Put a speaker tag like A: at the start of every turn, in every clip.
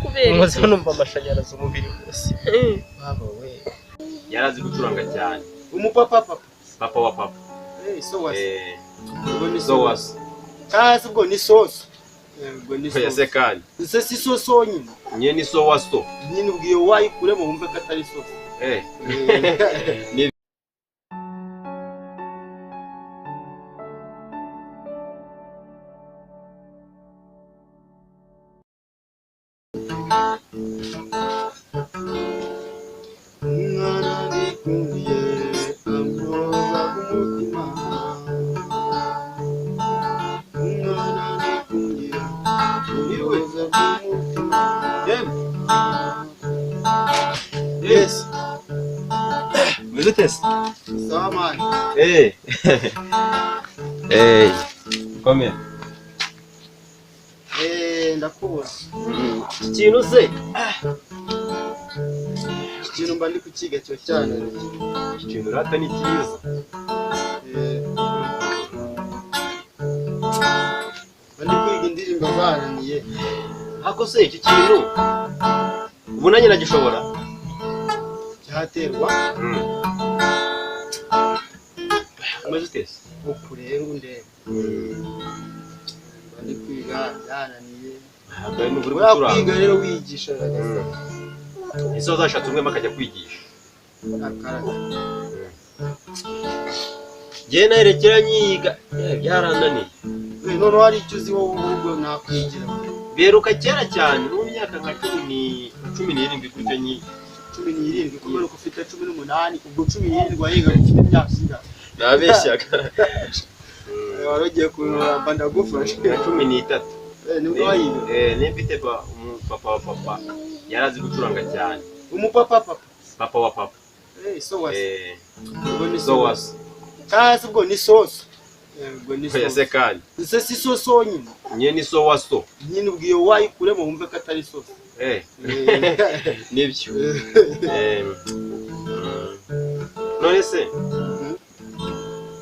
A: kubera
B: umuze numva amashanyarazi umubiri wose baba we
C: yarazi gucuranga cyane
D: umupapa
C: papa wa papa
D: so was
C: ubwo ni so was
D: kazi ubwo ni soso ubwo ni
C: soso yase kandi
D: ese si soso nyine
C: nye ni so was so
D: nyine ubwiye wayikure mu wumve ko atari soso
C: ni
D: Yes.
C: Muzutese.
D: Saman.
C: Come.
D: Ndakubona.
C: Ikintu se.
D: Ikintu mba ndi kukiga cyo cyane.
C: Ikintu rata ni cyiza.
D: Bandi kwiga indirimbo bananiye.
C: Hako se iki kintu. Ubu nanjye nagishobora.
D: Cyaterwa.
C: Muzutese.
D: Ukurenga unde. Bandi kwiga yananiye.
C: Habaye n'uburi gucuranga.
D: Kwiga rero wigisha ragasa.
C: Izo zashatse umwe makajya kwigisha.
D: Akaraka.
C: Je nayerekera nyiga byarananiye.
D: None hari icyo uzi wowe ubwo nakwigira.
C: Beruka cyera cyane mu myaka nka 17 gutyo nyi
D: 17 kubera ko ufite 18 ubwo 17 wayiga ufite imyaka ingahe
C: nabeshyaga
D: warogiye kuramba ndagufasha
C: 13
D: nibwo wayiga
C: nifite papa wa papa yarazi gucuranga cyane
D: umupapa
C: papa wa papa
D: so was ubwo ni
C: so was
D: kazi ubwo ni soso ubwo ni soso
C: yase kandi
D: ese si soso nyine
C: nye ni so was so
D: nyine ubwiye wayikure mu wumve ko atari soso
C: nibyo none se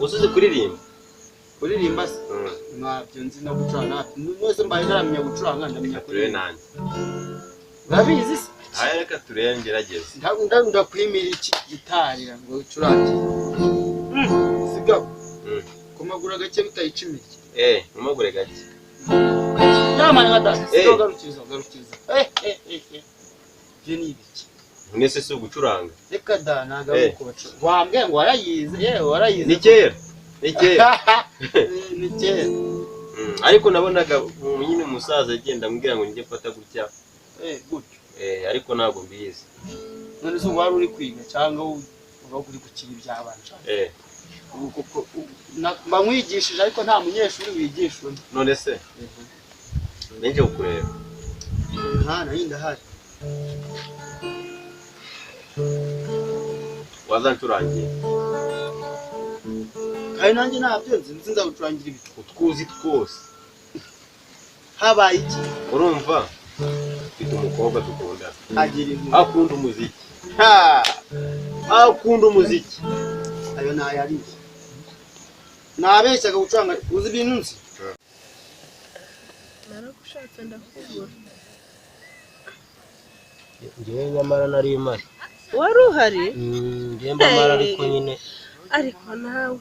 C: usuze kuririmba
D: se ntabyo nzi no gucuranga nose mbaye naramenya gucuranga ndamenya
C: kuri nanjye
D: urabizi se
C: reka turebe ngerageze
D: ndakwimira iki gitarira ngo ucurange sigaho kumagura gake bitayicimike
C: umagure gake
D: yamana ngada sigarukiza je ni ibiki
C: nese se gucuranga
D: reka da nagaruko bacu wambwe ngo warayize warayize
C: ni kera
D: ni kera
C: ariko nabonaga nyine umusaza agenda ambwira ngo njye mfata gutya
D: gutyo
C: ariko nago mbizi
D: none se wari uri kwiga cyangwa uba uri gukina ibyabanje kuko bamwigishije ariko nta munyeshuri wigisha
C: none se nje ukureba
D: nayinda hari
C: wazancurangiye
D: kandi nanjye ntabyo nzi nzagucurangira ibiti
C: utwuzi twose
D: habaye iki
C: urumva mfite umukobwa dukunda
D: agira inkuru
C: akunda umuziki
D: ayo nayariye nabeshyaga gucuranga uzi ibintu nzi
A: narakushatse ndakubura
B: ngewe nyamara nari imari
A: wari uhari
B: ngemba mara ariko nyine
A: ariko nawe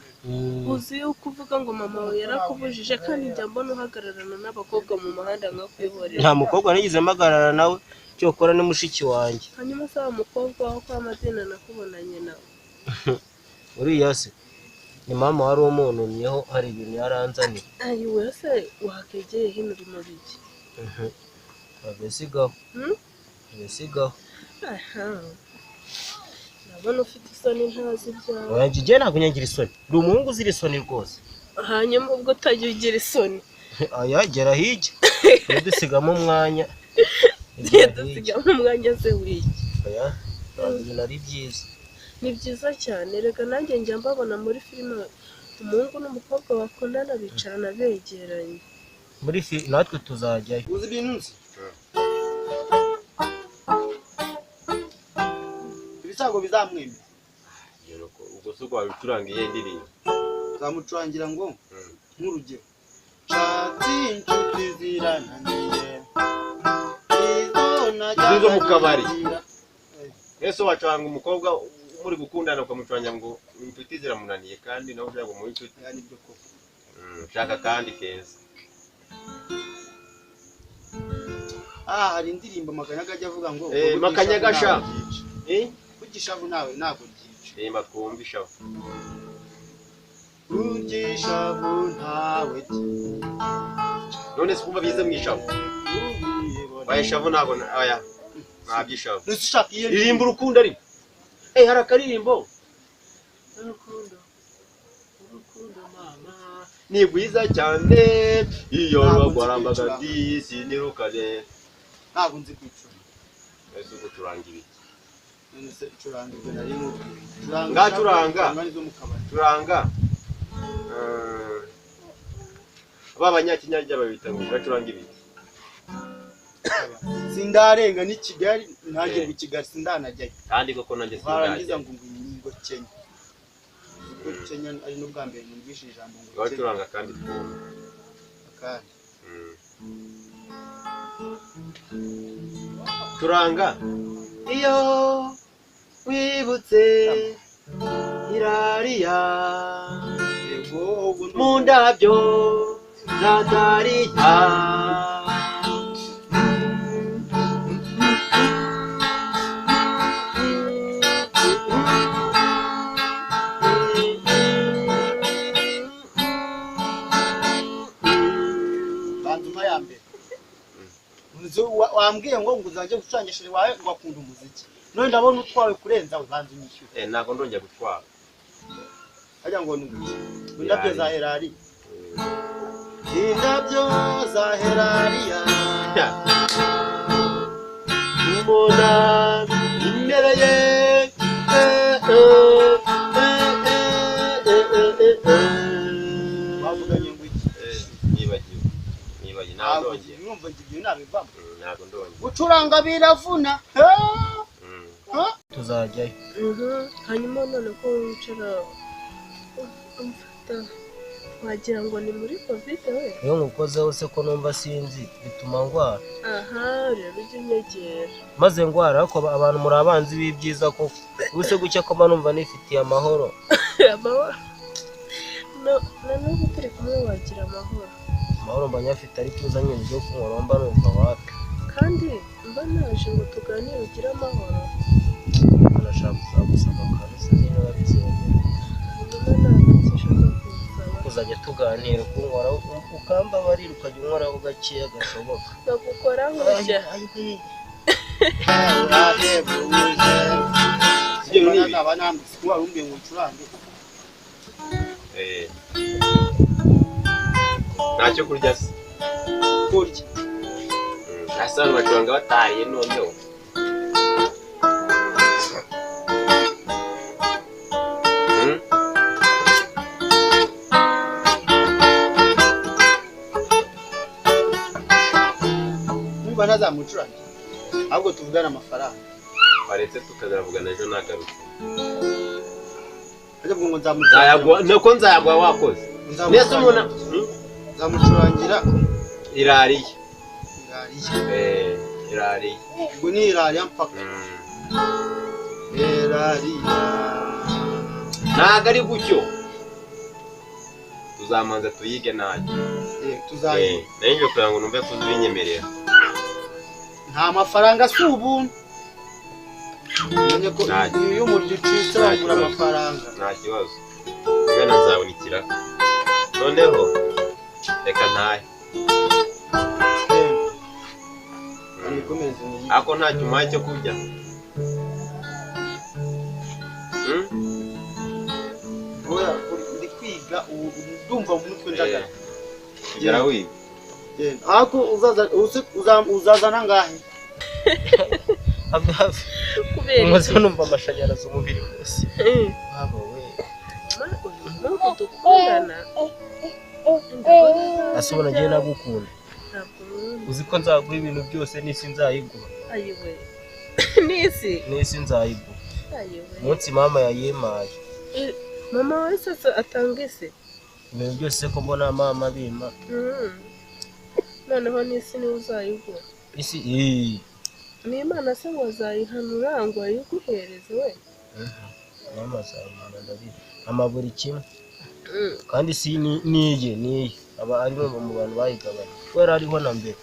A: uzi yuko uvuga ngo mama wawe yarakubujije kandi njya mbona uhagararana n'abakobwa mu muhanda nka kwihorera
B: nta mukobwa nagize mpagarara nawe cyo ukora ni mushiki wanjye
A: hanyuma saba umukobwa wawe kwa Madina nakubonanye nawe
B: uriya se ni mama wari umuntumyeho hari ibintu yaranzaniye
A: ayiwe se wakegeye hino uri mu biki
B: abesigaho
A: nabona ufite isoni ntazi ibyawe
B: wanjye njye ntabwo nyagira isoni ndi umuhungu uzira isoni rwose
A: hanyuma ubwo utagira ugira isoni
B: gera hirya dusigamo umwanya
A: dusigamo umwanya se wiki
B: ibintu ari byiza
A: ni byiza cyane reka nanjye njya mbabona muri filime umuhungu n'umukobwa bakundana bicarana begeranye
B: muri natwe tuzajyayo
D: uzi ibintu nzi ibisago bizamwemera
C: ubwo se ko wabicurangiye ndirimbo
D: zamucurangira ngo nk'urugero nshatse inshuti zirananiye
C: Izo mu kabari. Ese wacanga umukobwa muri gukundana ukamucwanya ngo inshuti ziramunaniye kandi nawe ushaka mu inshuti.
D: Yani byo koko.
C: Shaka kandi keza.
D: Hari indirimbo Makanyaga ajya avuga ngo
C: Makanyaga sha.
D: Kugishavu nawe ntabwo ryica.
C: Matwumva ishavu.
D: Kugishavu ntawe
C: none sikumva bize mwishavu. Bayishavu ntabwo aya. Nabyishavu.
D: Nushaka iyo
C: irimbo urukundo ari. Harakaririmbo. Urukundo mama. Ni bwiza cyane iyo rwagwarambaga disi nirukane.
D: Ntabwo nzi kwicura.
C: Ese gucuranga ibi.
D: None se icuranga ibyo nari mu.
C: Ngacuranga. Curanga. Abanyakinyarya babita ngo gacuranga ibi.
D: Sindarenga ni Kigali ntange mu Kigali sindanajyayo.
C: Kandi koko nanjye
D: sindarangiza ngo ngo Kenya. Ngo Kenya ari no bwa mbere numvise ijambo ngo
C: gacuranga kandi twumva.
D: Kandi.
C: Curanga iyo wibutse irariya mu ndabyo zatariya
D: banduma ya mbere wambwiye ngo uzajye gucurangishije wawe ngo akunda umuziki none ndabona utwawe kurenza ubanze unyishyure
C: ntabwo ndongera gutwara
D: ajya ngo nuguye indabyo za Herari indabyo za Herariya
C: umona imbere ye
D: bavuganye ngo iki
C: nibagiwe ntabwo ndongera
D: numva ibyo nabivamo
C: ntabwo ndongera
D: gucuranga biravuna
A: tuzajyayo hanyuma none ko wicara umfata wagira ngo ni muri covid we
B: iyo nkukozeho se ko numva sinzi bituma ngwara
A: rero ujye unyegera
B: maze ngwara ariko abantu muri abanzi b'ibyiza ko ubuse gucya ko numva nifitiye amahoro
A: n'ubu turi kumwe wagira amahoro
B: mba nyafite ariko uzanye ibyo kunywa mba numva wapi
A: kandi mba naje ngo tuganire ugire amahoro
B: nashaka gusaba akantu se niba babyemera uzajya tuganira kunywa ukamba bari ukajya unkoraho gakeya gashoboka
A: bagukora nk'ujya
C: ntacyo kurya se
D: kurya
C: asa n'abacuranga batariye noneho
D: niba ntazamucuranga ahubwo tuvugana amafaranga
C: baretse tukazavugana ejo nagaruka
D: ajya ngo nzamucuranga
C: nuko nzayagwa wakoze nese umuntu
D: nzamucurangira
C: irariye
D: ubwo ni irariya mpaka irariya
C: ntago ari gutyo tuzamanza tuyige nanjye
D: tuzayiga
C: nayo ngiye kugira ngo numve ko uzibinyemerera
D: nta mafaranga si ubuntu umenye ko iyo umuryo ucitse wagura amafaranga
C: nta kibazo wenda nzabonekera noneho reka ntahe ako nta cyuma cyo kurya
D: ndi kwiga ndumva mu mutwe njagara
C: kugera wiga
D: ako uzazana ngahe
B: umaze numva amashanyarazi umubiri wose
A: nuko dukundana
B: asubona ngiye nagukunda uzi ko nzaguha ibintu byose n'isi nzayigura
A: ayiwe
B: n'isi nzayigura umunsi mama yayimaye
A: mama wese atanga isi
B: ibintu byose ko mbona mama bima
A: noneho n'isi niwe uzayigura
B: isi
A: n'Imana se ngo azayihanura ngo ayiguhereze we.
B: mama azamana ndabizi amaburi kimwe kandi si niye aba ari mu bantu bayigabanya kubera ariho na mbere.